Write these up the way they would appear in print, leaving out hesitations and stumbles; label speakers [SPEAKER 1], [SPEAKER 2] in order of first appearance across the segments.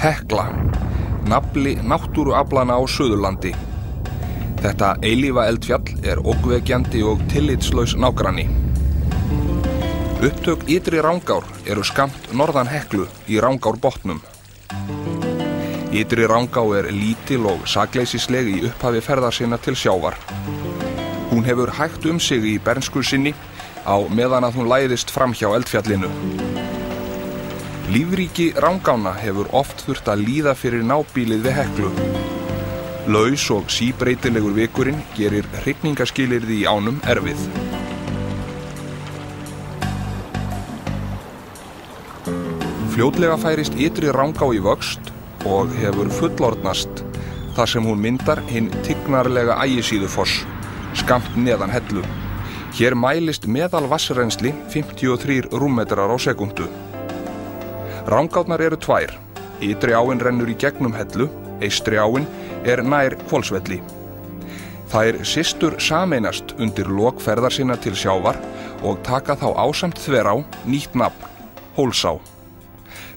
[SPEAKER 1] Hekla, nafli náttúruaflanna á Suðurlandi. Þetta eilífa eldfjall er ógnvekjandi og tillitslaus nágranni. Upptök Ytri Rangár eru skammt norðan Heklu í Rangárbotnum. Ytri Rangá er lítil og sakleysisleg í upphafi ferðar sinna til sjávar. Hún hefur hægt sig í bernsku sinni á meðan að hún læðist framhjá eldfjallinu. Lífríki Rangána hefur oft þurft að líða fyrir nábýlið við Heklu. Laus og síbreytilegur vikurinn gerir hrygningaskilyrði í ánum erfið. Fljótlega færist Ytri Rangá í vöxt og hefur fullorðnast þar sem hún myndar hinn tignarlega Ægisíðufoss, skammt neðan Hellu. Hér mælist meðal vatnsrennsli 53 rúmmetrar á sekúndu. Rangárnar eru tvær. Ytri áin rennur í gegnum Hellu, eystri áin er nær Hvolsvelli. Þær systur sameinast undir lok ferðar sinna til sjávar og taka þá ásamt þverá nýtt nafn, Hólsá.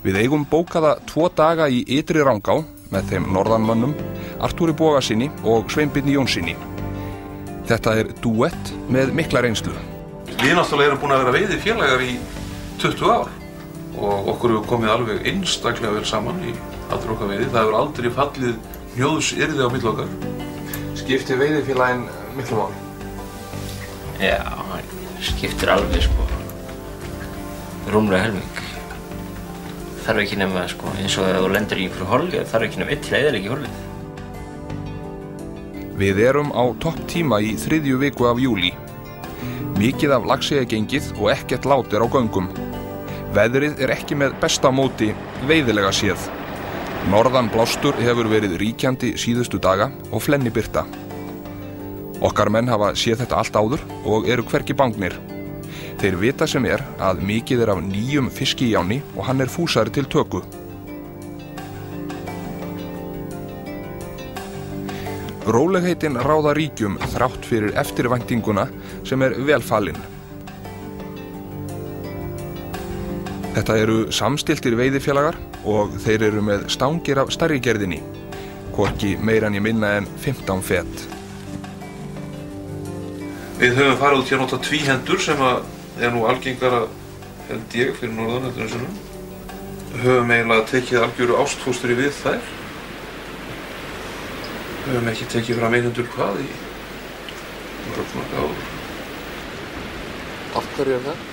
[SPEAKER 1] Við eigum bókaða 2 daga í Ytri Rangá með þeim norðanmönnum, Artúri Bogasyni og Sveinbirni Jónssyni. Þetta er dúett með mikla reynslu.
[SPEAKER 2] Við náttúrulega erum búin að vera veiðifélagar í 20 ár og okkur hefur komið alveg einstaklega vel saman í allri okkar veiði. Það hefur aldrei fallið hnjóðsyrði á milli okkar.
[SPEAKER 1] Skiptir veiðifélagin miklu máli?
[SPEAKER 3] Já, skiptir alveg rúmlega helming. Þarf ekki nema eins og ef þú lendir í einhverju holli, þarf ekki nema 1 til að eyðileggja hollið.
[SPEAKER 1] Við erum á topptíma í 3. viku af júlí. Mikið af laxi er gengið og ekkert lát er á göngum. Veðrið er ekki með besta móti veiðilega séð. Norðan blástur hefur verið ríkjandi síðustu daga og flennibirta. Okkar menn hafa séð þetta allt áður og eru hvergi bangnir. Þeir vita sem er að mikið er af nýjum fiski í áni og hann er fúsari til töku. Rólegheitin ráða ríkjum þrátt fyrir eftirvæntinguna sem er velfalin. Þetta eru samstiltir veiðifélagar og þeir eru með stangir af stærri gerðinni, hvorki meira en ég minna en 15 fet.
[SPEAKER 2] Við höfum farið út hér nota tvíhendur sem er nú algengara held ég fyrir norðan heldur en sunnum. Höfum eiginlega tekið algjöru ástfóstri við þær. Höfum ekki tekið fram einhendur hvað í mörg ár.
[SPEAKER 1] Af hverju er það?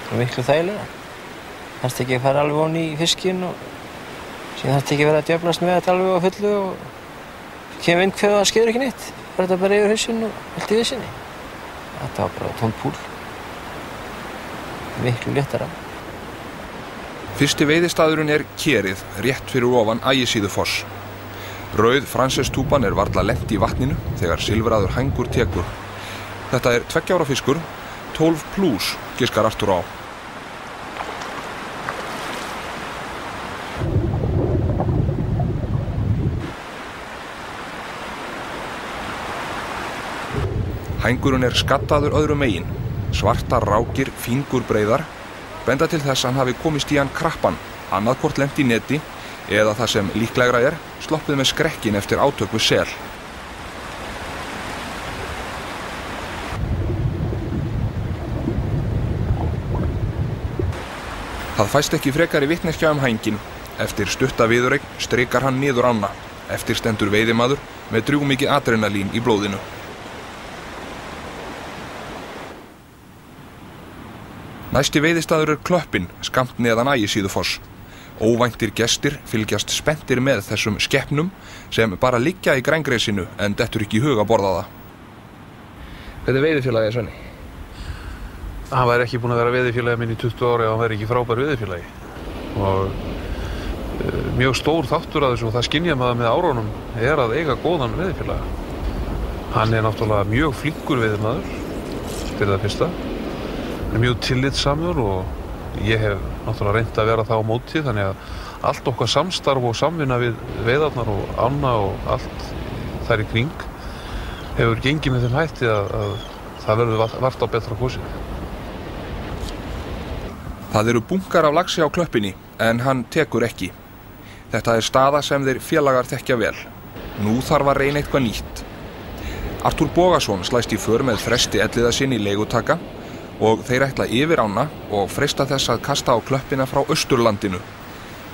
[SPEAKER 3] Það er miklu þægilega. Þarfst ekki að fara alveg ofan í fiskinn og síðan þarfst ekki að vera að djöflast með þetta alveg á fullu og kemur inn hvað það skeður ekki neitt. Það er þetta bara yfir hausinn og allt í vissinni. Þetta var bara tómt púl. Miklu léttara.
[SPEAKER 1] Fyrsti veiðistaðurinn er Kerið, rétt fyrir ofan Ægisíðufoss. Rauð fransestúpan er varla lent í vatninu þegar silfraður hængur tekur. Þetta er 2 ára fiskur, 12 plus, giskar Artúr á. Hængurinn er skattaður öðrum megin. Svartar rákir, fingurbreiðar, benda til þess að hann hafi komist í hann krappan, annað hvort lent í neti, eða það sem líklegra er, sloppið með skrekkin eftir átök við sel. Það fæst ekki frekari vitneskja hænginn. Eftir stutta viðureign strikar hann niður ána. Eftir stendur veiðimaður með drjúgmikið adrenalín í blóðinu. Næsti veiðistaður er Klöppin, skammt neðan Ægisíðufoss. Óvæntir gestir fylgjast spenntir með þessum skepnum sem bara liggja í grængreisinu en dettur ekki í hug að borða það. Þetta er veiðifélagið, Svenni.
[SPEAKER 2] Hann væri ekki búinn að vera veiðifélagi minn í 20 ári ef hann væri ekki frábær veiðifélagi. Og mjög stór þáttur að þessu og það skynja maður með árunum er að eiga góðan veiðifélaga. Hann er náttúrulega mjög flinkur veiðimaður, fyrir það fyrsta. Hann er mjög tillitssamur og ég hef náttúrulega reynt að vera það á móti, þannig að allt okkar samstarf og samvinna við veiðarnar og ána og allt þær í kring hefur gengið með þeim hætti að það verður vart á betra kosið.
[SPEAKER 1] Það eru bunkar af laxi á Klöppinni, en hann tekur ekki. Þetta er staða sem þeir félagar þekkja vel. Nú þarf að reyna eitthvað nýtt. Artúr Bogason slæst í för með Þresti Elliða sinn í leigutaka og þeir ætla yfir ána og freista þess að kasta á klöppina frá Austurlandinu.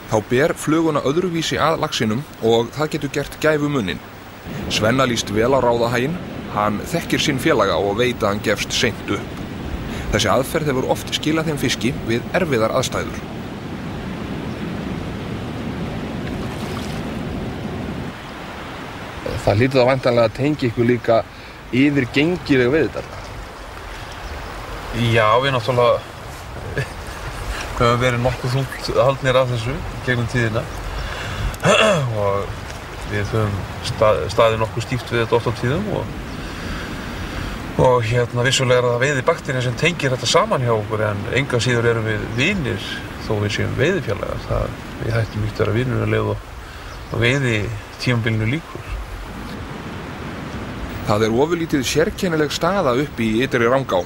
[SPEAKER 1] Þá ber fluguna öðruvísi að laxinum og það getur gert gæfumuninn. Svenna líst vel á ráðahæginn, hann þekkir sinn félaga og veit að hann gefst seint upp. Þessi aðferð hefur oft skilað þeim fiski við erfiðar aðstæður.
[SPEAKER 4] Það hlýtur þá væntanlega að tengja ykkur líka yfir gengileg við þetta.
[SPEAKER 2] Já, við náttúrulega höfum verið nokkuð þungt haldnir af þessu gegnum tíðina og við höfum staðið nokkuð stíft við þetta oft á tíðum og vissulega er það veiðibakterían sem tengir þetta saman hjá okkur en enga síður erum við vinir þó við séum veiðifélagar. Við hættum ekki að vera vinir að leið og veiði tímabilinu líkur.
[SPEAKER 1] Það er ofurlítið sérkennileg staða uppi í Ytri Rangá.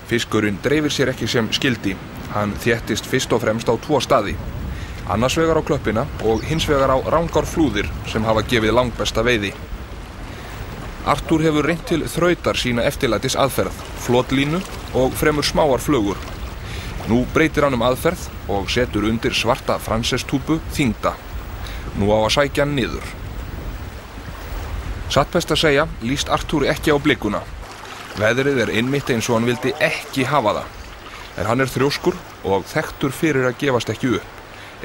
[SPEAKER 1] Fiskurinn dreifir sér ekki sem skyldi. Hann þéttist fyrst og fremst á 2 staði. Annars vegar á klöppina og hins vegar á Rangárflúðir sem hafa gefið langbesta veiði. Artúr hefur reynt til þrautar sína eftirlætis aðferð, flotlínu og fremur smáar flugur. Nú breytir hann aðferð og setur undir svarta fransestúpu þyngda. Nú á að sækja hann niður. Satt best að segja líst Artúr ekki á blikuna. Veðrið er einmitt eins og hann vildi ekki hafa það. En hann er þrjóskur og þekktur fyrir að gefast ekki upp.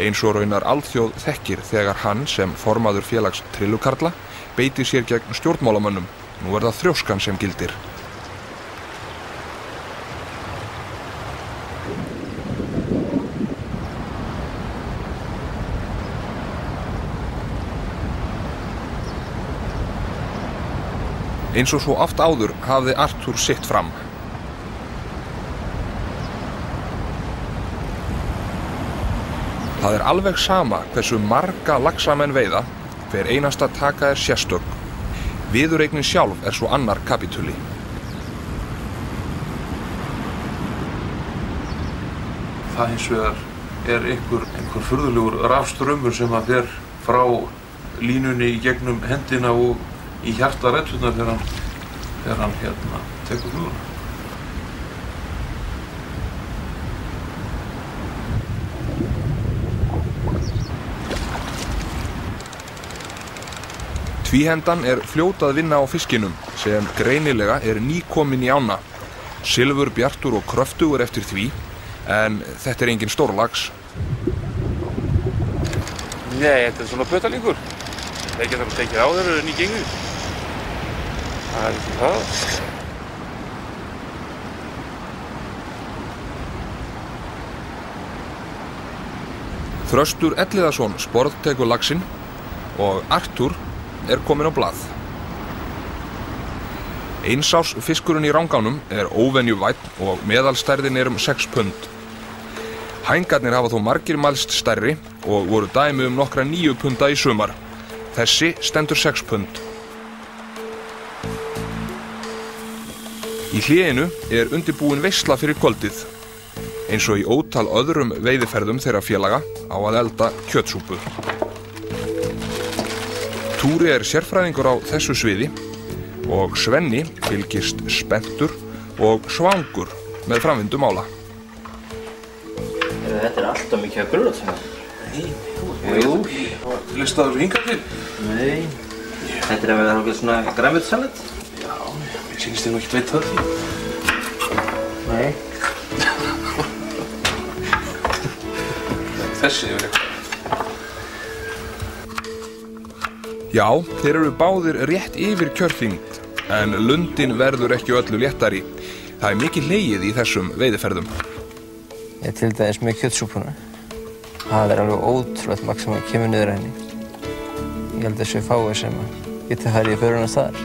[SPEAKER 1] Eins og raunar alþjóð þekkir þegar hann sem formaður félags trillukarla beitir sér gegn stjórnmálamönnum. Nú er það þrjóskan sem gildir. Eins og svo oft áður hafði Artúr sitt fram. Það er alveg sama hversu marga laxamenn veiða, hver einasta taka er sérstök. Viðureignin sjálf er svo annar kapítuli.
[SPEAKER 2] Það hins vegar er einhver furðulegur rafstraumur sem að fer frá línunni í gegnum hendina og í hjarta reddfugnar þegar hann tekur fluguna.
[SPEAKER 1] Tvíhendan er fljót að vinna á fiskinum sem greinilega er nýkominn í ána. Silfurbjartur og kröftugur eftir því, en þetta er engin stórlax.
[SPEAKER 4] Nei, þetta er svona pötalingur. Þeir geta bara tekið á þeir eru nýgengir. Það er ekki það.
[SPEAKER 1] Þröstur Elliðason sporðtekur laxinn og Artúr er kominn á blað. Einsás fiskurinn í Rangánum er óvenju vænn og meðalstærðin er 6 pund. Hængarnir hafa þó margir mælst stærri og voru dæmi nokkra 9 punda í sumar. Þessi stendur 6 pund. Í hléinu er undirbúin veisla fyrir kvöldið. Eins og í ótal öðrum veiðiferðum þeirra félaga á að elda kjötsúpu. Túri er sérfræðingur á þessu sviði og Svenni fylgist spenntur og svangur með framvindu mála.
[SPEAKER 3] Þetta er alltaf mikið að gröð sem það.
[SPEAKER 2] Nei, jú. Listaður hingað til?
[SPEAKER 3] Nei. Þetta er að vera eitthvað svona grænmetissalat?
[SPEAKER 2] Já, mér sýnist ég nú ekkert veit það því.
[SPEAKER 3] Nei.
[SPEAKER 2] Þessi yfir eitthvað.
[SPEAKER 1] Já, þeir eru báðir rétt yfir kjörþyngd, en lundin verður ekki öllu léttari. Það er mikið hlegið í þessum veiðiferðum.
[SPEAKER 3] Ég til dæmis með kjötsúpuna. Það er alveg ótrúlegt magn sem kemur niður henni. Ég held að þessu fáir sem geti farið í föruna staðar.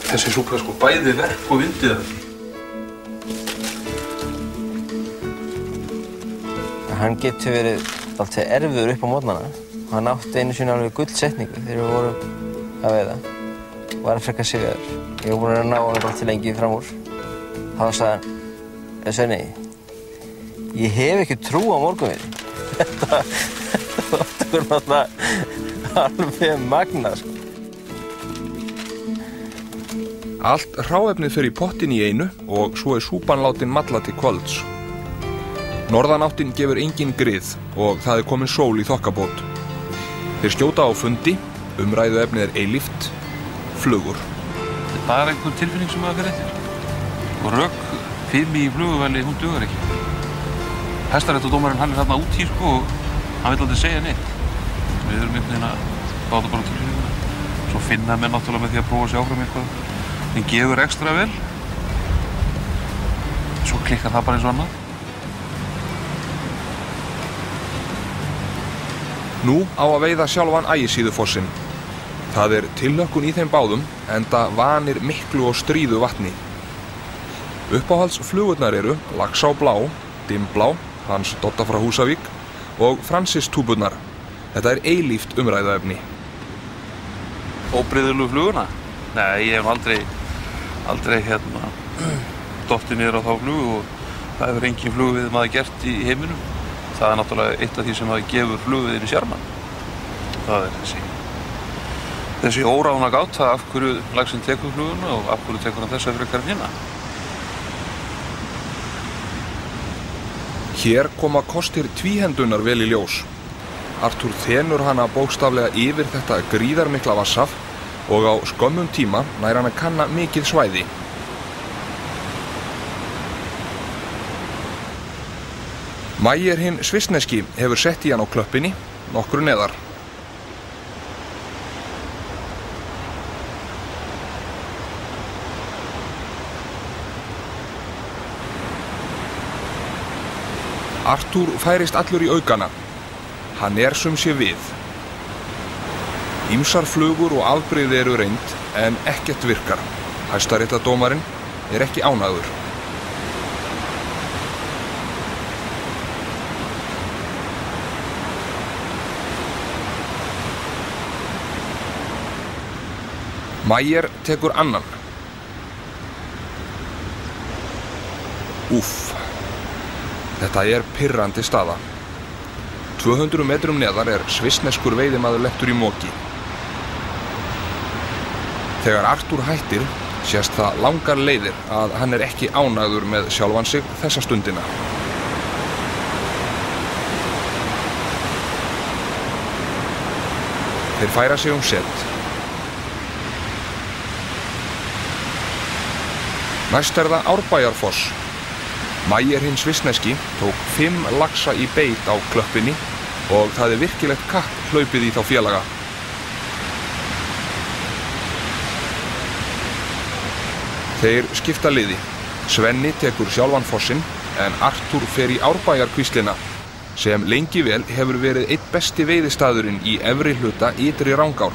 [SPEAKER 2] Þessi súpa er sko bæði verk og vindið.
[SPEAKER 3] Hann getur verið alltaf erfiður upp á mótnana. Hann átti einu sinni alveg gullsetningu þegar við vorum að veiða. Var að frekka sigurður. Ég var búinn að ná hann alltaf lengi fram úr. Þá sagði hann, Svenni, ég hef ekki trú á morgunveiði. Þetta var náttúrulega alveg magnað, sko.
[SPEAKER 1] Allt hráefnið fer í pottin í einu og svo súpan látin malla til kvölds. Norðanáttin gefur engin grið og það komin sól í þokkabót. Þeir skjóta á fundi, umræðuefnið eilíft, flugur.
[SPEAKER 4] Það einhver tilfinning sem maður fer eftir. Og rök fimi í fluguveli, hún dugar ekki. Hæstaréttardómarinn hann þarna út í, sko, og hann vill aldrei segja neitt. Við erum einhvern veginn að báta bara tilfinninguna. Svo finna menn náttúrulega með því að prófa sig áfram eitthvað. Þeim gefur ekstra vel. Svo klikkar það bara eins og annað.
[SPEAKER 1] Nú á að veiða sjálfan Ægisíðufossinn. Það tilhlökkun í þeim báðum, enda vanir miklu og stríðu vatni. Uppáhaldsflugurnar eru Laxá blá, Dimmblá, Hans Dotta frá Húsavík og Francis túburnar. Þetta eilíft umræðuefni.
[SPEAKER 4] Óbrigðulegu fluguna? Nei, ég hef aldrei dottið niður á þá flugu og það hefur engin flugvið maður gert í heiminum. Það náttúrulega eitt af því sem maður gefur flugviðinu sjarmann. Það þessi órána gáta af hverju laxinn tekur fluguna og af hverju tekur hann þessa frekar en hina.
[SPEAKER 1] Hér koma kostir tvíhendunar vel í ljós. Arthur þenur hana bókstaflega yfir þetta gríðarmikla vatnsaf og á skömmum tíma nær hann að kanna mikið svæði. Mægir hinn svissneski hefur sett í hann á klöppinni, nokkru neðar. Arthur færist allur í aukana. Hann sum sé við. Ýmsar flugur og afbrigði eru reynd en ekkert virkar. Hæstaréttardómarinn ekki ánægður. Mægir tekur annan. Úff. Þetta pirrandi staða. 200 metrum neðar svissneskur veiðimaður lettur í moki. Þegar Arthur hættir, sést það langar leiðir að hann ekki ánægður með sjálfan sig þessa stundina. Þeir færa sig set. Næst það Árbæjarfoss. Mægir hinn svissneski tók 5 laxa í beit á klöppinni og það virkilegt kapp hlaupið í þá félaga. Þeir skipta liði. Svenni tekur sjálfan fossinn en Arthur fer í Árbæjarkvíslina sem lengi vel hefur verið einn besti veiðistaðurinn í efri hluta ytri Rangár.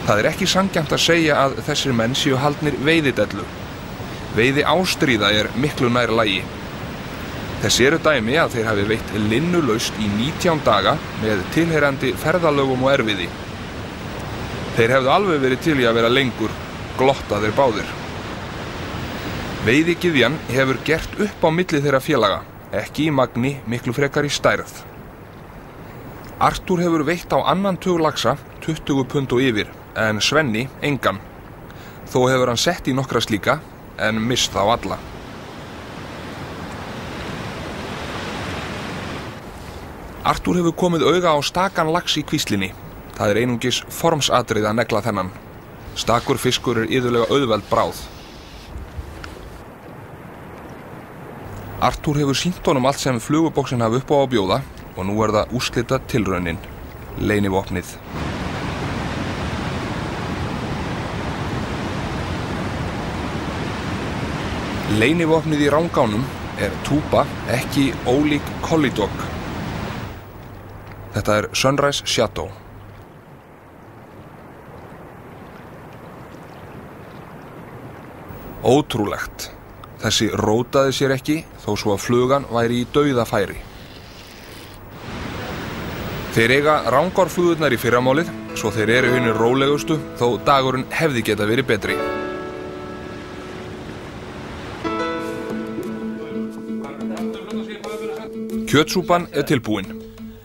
[SPEAKER 1] Það ekki sanngjarnt að segja að þessir menn séu haldnir veiðidellu. Veiði ástríða miklu nær lagi. Þessi eru dæmi að þeir hafi veitt linnulaust í 19 daga með tilheyrandi ferðalögum og erfiði. Þeir hefðu alveg verið til í að vera lengur, glotta þeir báðir. Veiðigyðjan hefur gert upp á milli þeirra félaga, ekki í magni, miklu frekar í stærð. Arthur hefur veitt á annan tug laxa, 20 pund og yfir, en Svenni engan. Þó hefur hann sett í nokkra slíka, en mist þá alla. Arthur hefur komið auga á stakan lax í kvíslinni. Það einungis formsatrið að negla þennan. Stakur fiskur iðulega auðveld bráð. Arthur hefur sýnt honum allt sem fluguboksin hafi upp á að bjóða og nú það úrslita tilraunin, leynivopnið. Leynivopnið í Rangánum túpa, ekki ólík Collie Dog. Þetta Sunrise Shadow. Ótrúlegt. Þessi rótaði sér ekki þó svo að flugan væri í dauðafæri. Þeir eiga Rangárflugurnar í fyrramálið, svo þeir eru hinir rólegustu þó dagurinn hefði geta verið betri. Kjötsúpan tilbúin.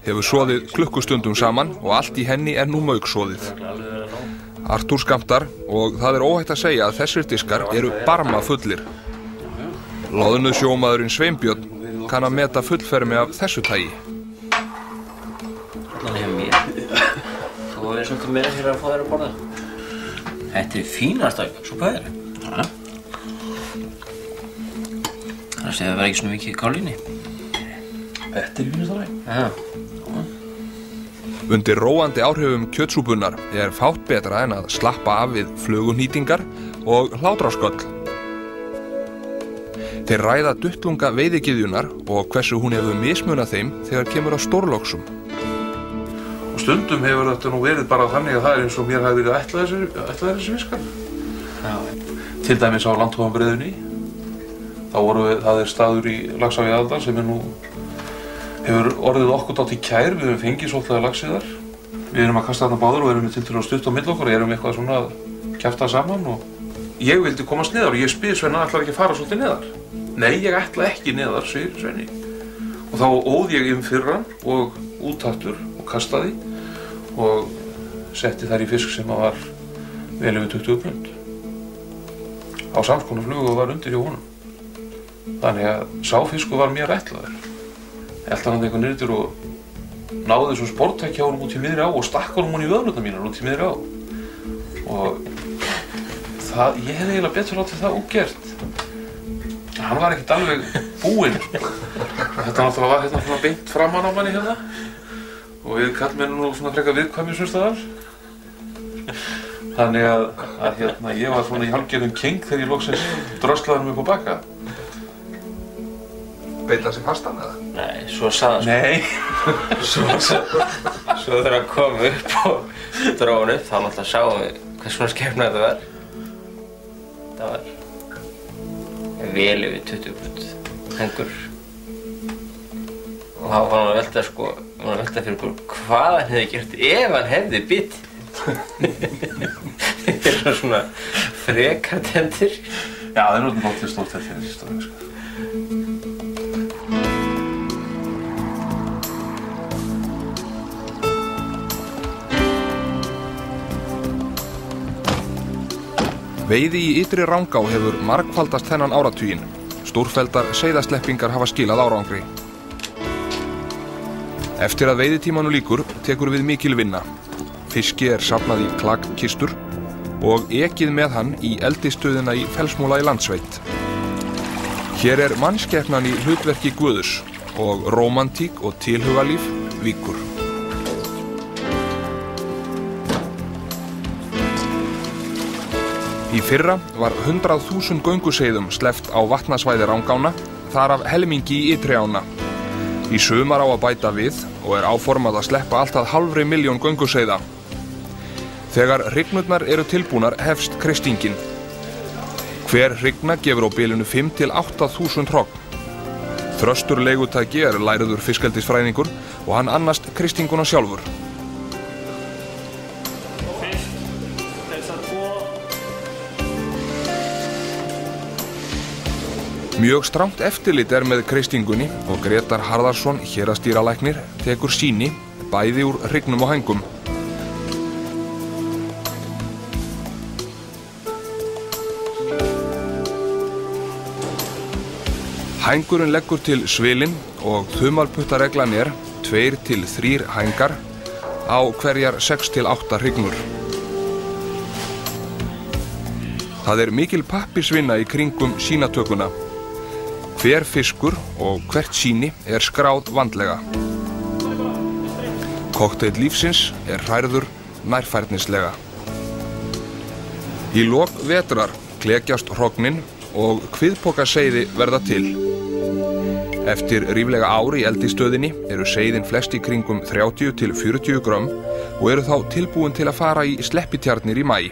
[SPEAKER 1] Hefur soðið klukkustundum saman og allt í henni nú mauksoðið. Artúr skammtar og það óhætt að segja að þessir diskar eru barma fullir. Loðnu sjómaðurinn Sveinbjörn kann að meta fullfermi af þessu tagi.
[SPEAKER 3] Allan hjá mér. Þú er svolítið meira fyrir að fá þér að borða. Þetta fínasta súpa þér. Það segja að vera ekki svona mikið kálíni.
[SPEAKER 4] Þetta fínasta ræg.
[SPEAKER 3] Já.
[SPEAKER 1] Undir róandi áhrifum kjötsúpunnar fátt betra en að slappa af við fluguhnýtingar og hlátrasköll. Þeir ræða duttlunga veiðigyðjunnar og hversu hún hefur mismunað þeim þegar kemur á stórloxum.
[SPEAKER 2] Og stundum hefur þetta nú verið bara þannig að það eins og mér hafi verið ætlaðir þessi fiskar.
[SPEAKER 3] Já.
[SPEAKER 2] Til dæmis á Landtófambreiðunni. Það staður í Laxá í Aðaldal sem nú hefur orðið okkur dálítið kær. Við höfum fengið svolítið laxið þar. Við erum að kasta þarna báður og erum tiltölulega stutt á milli okkur og erum eitthvað svona að kjafta saman og ég vildi komast neðar og ég spyr Svenna, ætlar ekki að fara svolítið neðar? Nei, ég ætla ekki neðar, segir Svenni. Og þá óð ég fyrir hann og úttattur og kastaði og setti þær í fisk sem var vel yfir 20 pund. Á samskonar flugu og var undir hjá honum. Þannig að sá fiskur var mér ætlaður. Elti hann eitthvað niður og náði þessu sporttæki á honum út í miðri á og stakk honum í vöðlurnar mínar út í miðri á. Og ég hefði eiginlega betur látið það ógert. Hann var ekkert alveg búinn. Þetta náttúrulega var hérna svona beint framan á manni hérna. Og við kallmenn nú svona frekar viðkvæmir sumstaðar. Þannig að ég var svona í hálfgerðum keng þegar ég loksins dröslaði hann upp á baka.
[SPEAKER 1] Beit hann sig fastan eða?
[SPEAKER 3] Nei, svo sagði hann.
[SPEAKER 2] Nei.
[SPEAKER 3] Svo þegar hann kom upp og dró hann upp, þá náttúrulega sáum við hvers svona skepna þetta var. Það var vel yfir 20 pund hengur. Og þá var hann að velta fyrir okkur hvað hann hefði gert ef hann hefði bitið. Þetta er svona frekartendur.
[SPEAKER 2] Já, það er náttúrulega bóttið stórt fyrir þessi stóri, sko.
[SPEAKER 1] Veiði í ytri Rangá hefur margfaldast þennan áratuginn. Stórfelldar seiðasleppingar hafa skilað árangri. Eftir að veiðitímanu lýkur tekur við mikil vinna. Fiski safnað í klakistur og ekið með hann í eldisstöðina í Fellsmúla í Landsveit. Hér mannskepnan í hlutverki Guðs og rómantík og tilhugalíf víkur. Í fyrra var 100.000 gönguseiðum sleppt á vatnasvæði Rangána, þar af helmingi í ytri ána. Í sumar á að bæta við og áformað að sleppa allt að 500.000 gönguseiða. Þegar hrygnurnar tilbúnar hefst kreistingin. Hver hrygna gefur á bilinu 5 til 8.000 hrogn. Þröstur leigutæki læriður fiskeldisfræðingur og hann annast kreistinguna sjálfur. Mjög strangt eftirlit með kreistingunni og Grétar Harðarsson, héraðsdýralæknir, tekur sýni bæði úr hrygnum og hængum. Hængurinn leggur til svilin og þumalputtareglan 2 til 3 hængar á hverjar 6 til 8 hrygnur. Það mikil pappírsvinna í kringum sýnatökuna. Hver fiskur og hvert sýni skráð vandlega. Kokteill lífsins hrærður nærfærnislega. Í lok vetrar klekjast hrognin og kviðpokaseiði verða til. Eftir ríflega ár í eldisstöðinni seiðin flest í kringum 30 til 40 grömm og þá tilbúin til að fara í sleppitjarnir í maí.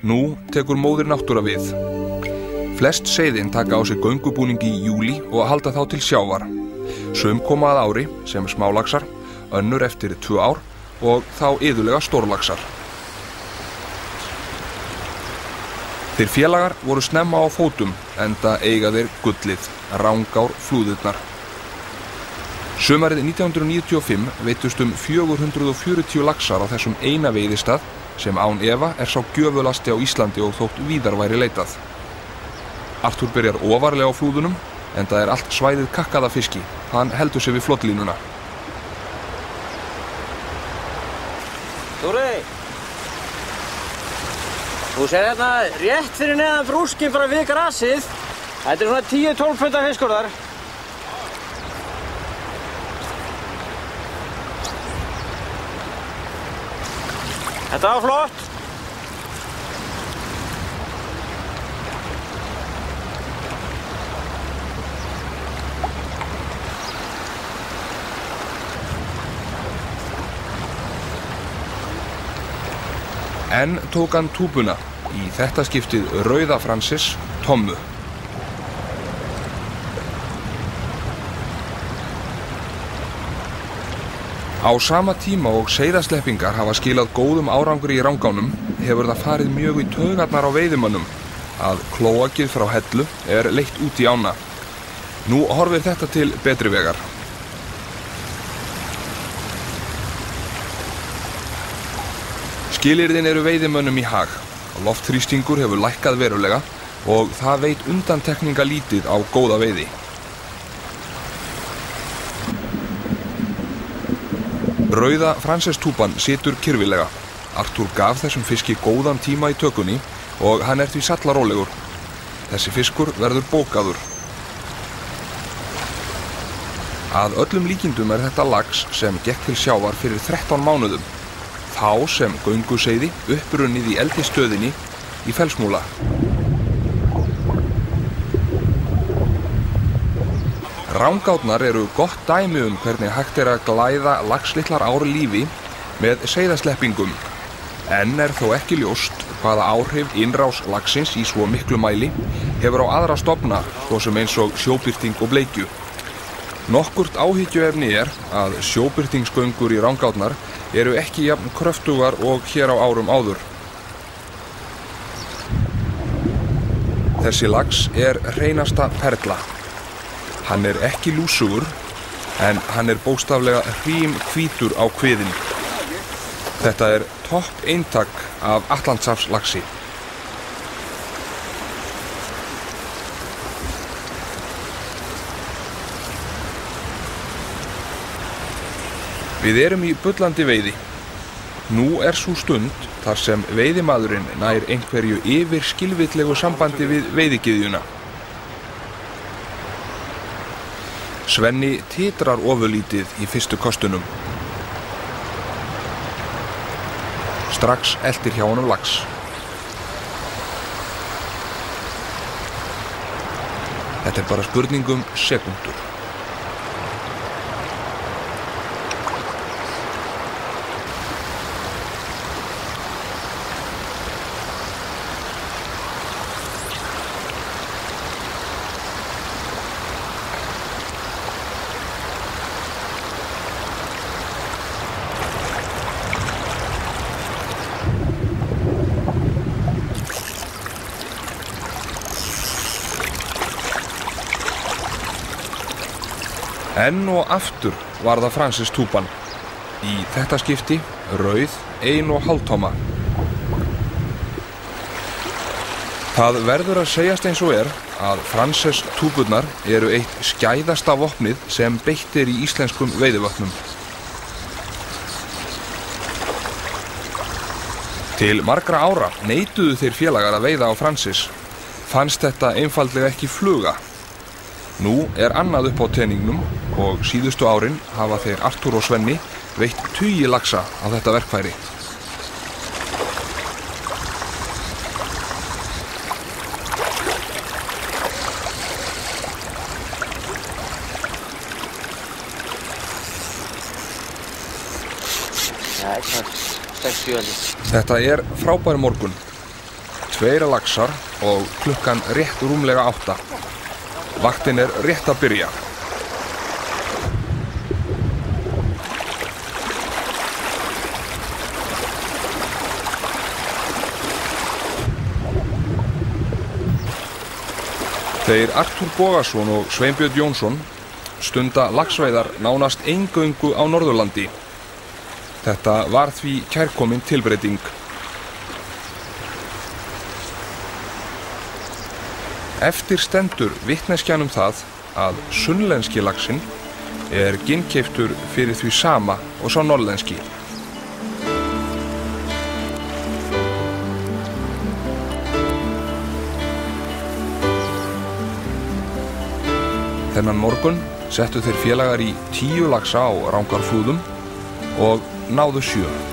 [SPEAKER 1] Nú tekur móðir náttúra við. Flest seiðin taka á sig göngubúning í júlí og halda þá til sjávar. Sum koma að ári sem smálaxar, önnur eftir 2 ár og þá iðulega stórlaxar. Þeir félagar voru snemma á fótum enda eiga þeir gullið, Rangár flúðirnar. Sumarið 1995 veiddust 440 laxar á þessum eina veiðistað sem án efa sá gjöfulasti á Íslandi og þótt víðar væri leitað. Arthur byrjar ofarlega á flúðunum, enda allt svæðið kakkað af fiski. Hann heldur sig við flottlínuna.
[SPEAKER 3] Þórey! Þú sér hérna rétt fyrir neðan brúskinn bara við grasið. Þetta svona 10-12 punda fiskur þar. Þetta var flott.
[SPEAKER 1] Enn tók hann túbuna, í þetta skiptið rauða Francis, Tommu. Á sama tíma og seiðasleppingar hafa skilað góðum árangri í Rangánum hefur það farið mjög í taugarnar á veiðimönnum að klóakið frá Hellu leitt út í ána. Nú horfir þetta til betri vegar. Skilyrðin eru veiðimönnum í hag. Loftþrýstingur hefur lækkað verulega og það veit undantekninga lítið á góða veiði. Rauða Francis túpan situr kyrfilega. Arthur gaf þessum fiski góðan tíma í tökunni og hann því sallarólegur. Þessi fiskur verður bókaður. Að öllum líkindum þetta lax sem gekk til sjávar fyrir 13 mánuðum. Þá sem gönguseiði upprunnið í eldisstöðinni í Fellsmúla. Rangárnar eru gott dæmi hvernig hægt að glæða laxlitlar ár lífi með seiðasleppingum. Enn þó ekki ljóst hvaða áhrif innrás laxins í svo miklu mæli hefur á aðra stofna, svo sem eins og sjóbirting og bleikju. Nokkurt áhyggjuefni að sjóbirtingsgöngur í Rangárnar eru ekki jafn kröftugar og hér á árum áður. Þessi lax hreinasta perla. Hann ekki lúsugur, en hann bókstaflega hrímhvítur á kviðinn. Þetta topp eintak af Atlantshafslaxi. Við erum í bullandi veiði. Nú sú stund þar sem veiðimaðurinn nær einhverju yfir skilvillegu sambandi við veiðigyðjuna. Svenni titrar ofurlítið í fyrstu kostunum. Strax eltir hjá honum lax. Þetta bara spurning sekúndur. Enn og aftur var það Francis túpan. Í þetta skipti rauð 1,5 tomma. Það verður að segjast eins og að Francis túpurnar eitt skæðasta vopnið sem beitt í íslenskum veiðivötnum. Til margra ára neituðu þeir félagar að veiða á Francis. Fannst þetta einfaldlega ekki fluga. Nú annað upp á teningnum og síðustu árin hafa þeir Arthur og Svenni veitt tugi laxa á þetta verkfæri. Þetta frábær morgun. 2 laxar og klukkan rétt rúmlega 8. Vaktin rétt að byrja. Þeir Arthur Bogason og Sveinbjörn Jónsson stunda laxveiðar nánast eingöngu á Norðurlandi. Þetta var því kærkomin tilbreyting. Eftir stendur vitneskjan það að sunnlenski laxinn ginnkeyptur fyrir því sama og sá norðlenski. Þennan morgun settu þeir félagar í 10 laxa á Rangárflúðum og náðu 7.